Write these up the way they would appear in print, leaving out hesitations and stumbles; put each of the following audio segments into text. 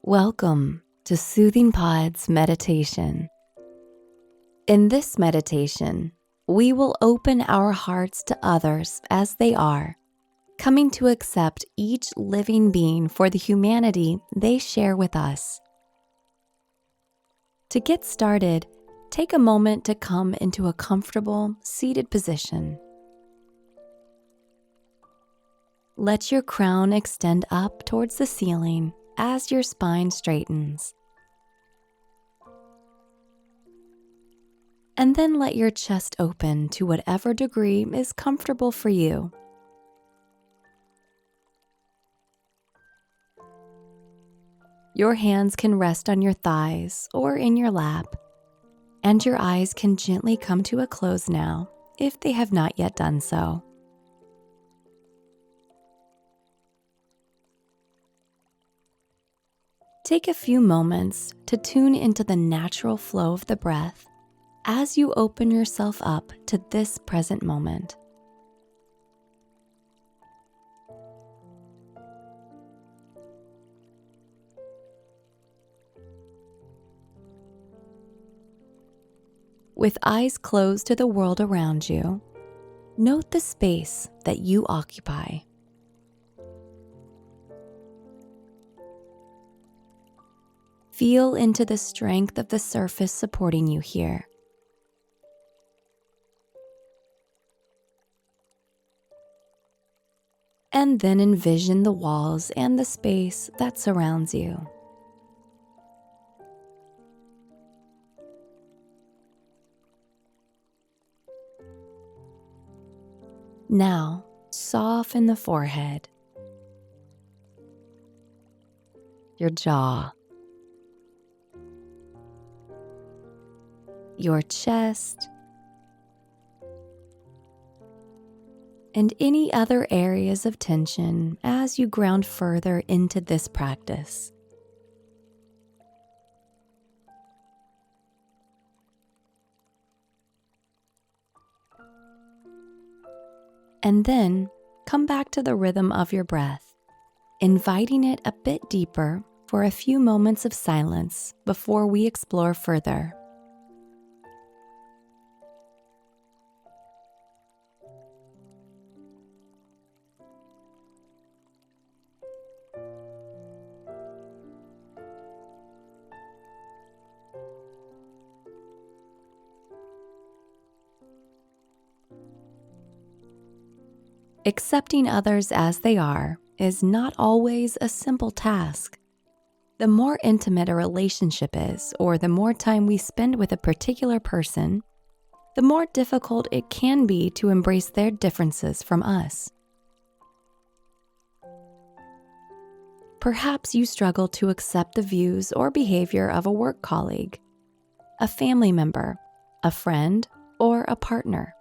Welcome to Soothing Pod's meditation. In this meditation, we will open our hearts to others as they are, coming to accept each living being for the humanity they share with us. To get started, take a moment to come into a comfortable, seated position. Let your crown extend up towards the ceiling as your spine straightens. And then let your chest open to whatever degree is comfortable for you. Your hands can rest on your thighs or in your lap, and your eyes can gently come to a close now if they have not yet done so. Take a few moments to tune into the natural flow of the breath as you open yourself up to this present moment. With eyes closed to the world around you, note the space that you occupy. Feel into the strength of the surface supporting you here. And then envision the walls and the space that surrounds you. Now, soften the forehead, your jaw, your chest, and any other areas of tension as you ground further into this practice. And then come back to the rhythm of your breath, inviting it a bit deeper for a few moments of silence before we explore further. Accepting others as they are is not always a simple task. The more intimate a relationship is, or the more time we spend with a particular person, the more difficult it can be to embrace their differences from us. Perhaps you struggle to accept the views or behavior of a work colleague, a family member, a friend, or a partner.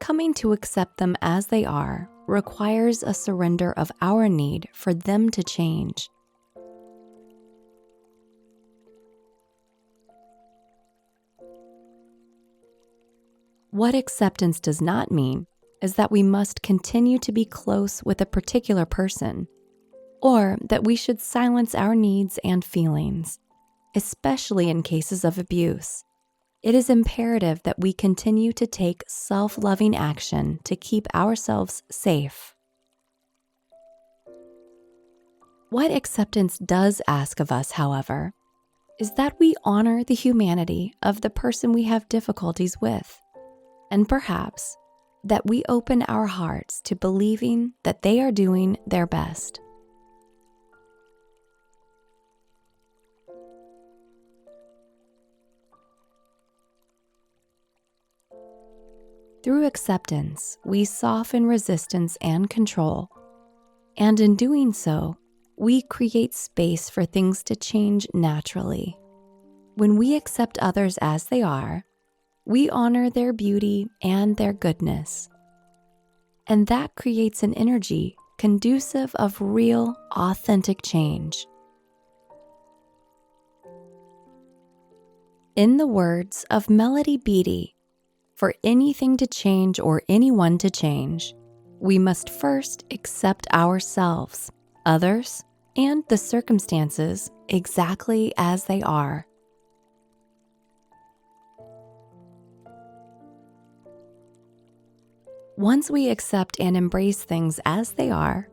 Coming to accept them as they are requires a surrender of our need for them to change. What acceptance does not mean is that we must continue to be close with a particular person, or that we should silence our needs and feelings, especially in cases of abuse. It is imperative that we continue to take self-loving action to keep ourselves safe. What acceptance does ask of us, however, is that we honor the humanity of the person we have difficulties with, and perhaps that we open our hearts to believing that they are doing their best. Through acceptance, we soften resistance and control, and in doing so, we create space for things to change naturally. When we accept others as they are, we honor their beauty and their goodness, and that creates an energy conducive of real, authentic change. In the words of Melody Beattie, for anything to change or anyone to change, we must first accept ourselves, others, and the circumstances exactly as they are. Once we accept and embrace things as they are,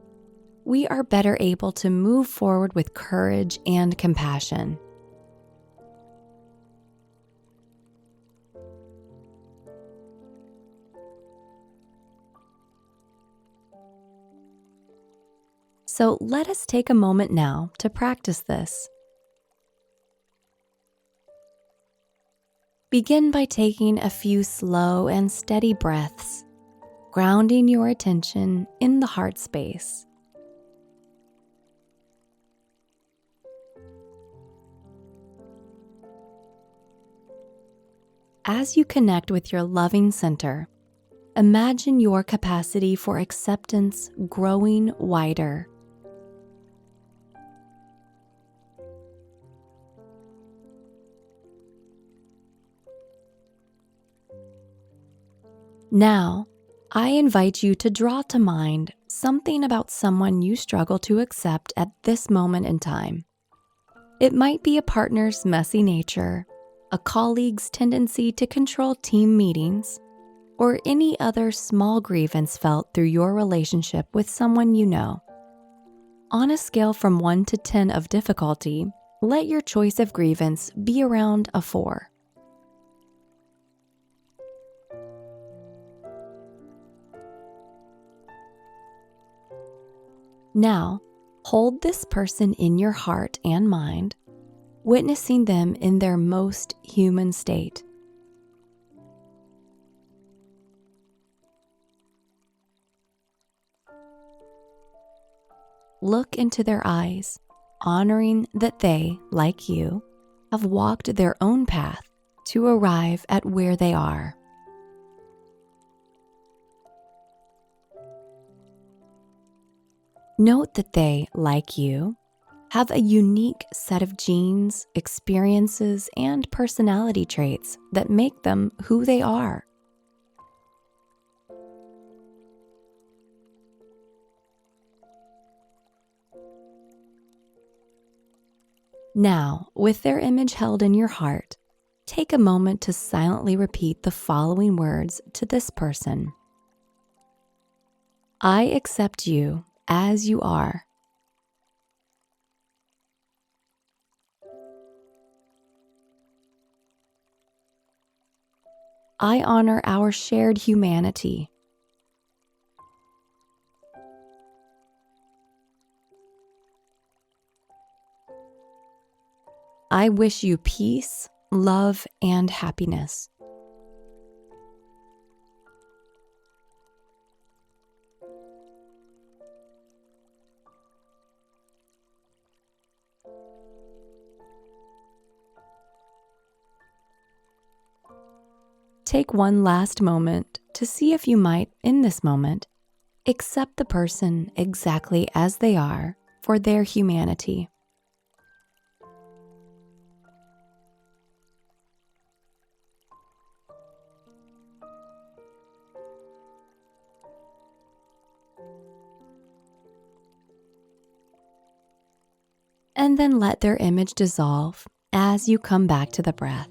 we are better able to move forward with courage and compassion. So let us take a moment now to practice this. Begin by taking a few slow and steady breaths, grounding your attention in the heart space. As you connect with your loving center, imagine your capacity for acceptance growing wider. Now, I invite you to draw to mind something about someone you struggle to accept at this moment in time. It might be a partner's messy nature, a colleague's tendency to control team meetings, or any other small grievance felt through your relationship with someone you know. On a scale from 1 to 10 of difficulty, let your choice of grievance be around a 4. Now, hold this person in your heart and mind, witnessing them in their most human state. Look into their eyes, honoring that they, like you, have walked their own path to arrive at where they are. Note that they, like you, have a unique set of genes, experiences, and personality traits that make them who they are. Now, with their image held in your heart, take a moment to silently repeat the following words to this person. I accept you as you are. I honor our shared humanity. I wish you peace, love, and happiness. Take one last moment to see if you might, in this moment, accept the person exactly as they are for their humanity. And then let their image dissolve as you come back to the breath.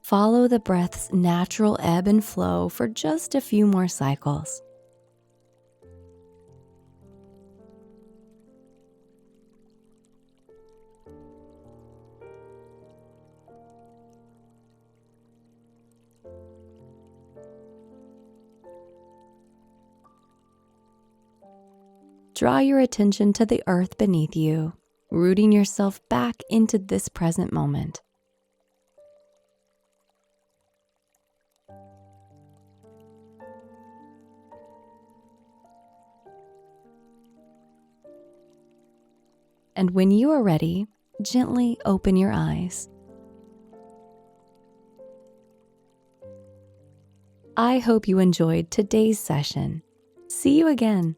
Follow the breath's natural ebb and flow for just a few more cycles. Draw your attention to the earth beneath you, rooting yourself back into this present moment. And when you are ready, gently open your eyes. I hope you enjoyed today's session. See you again.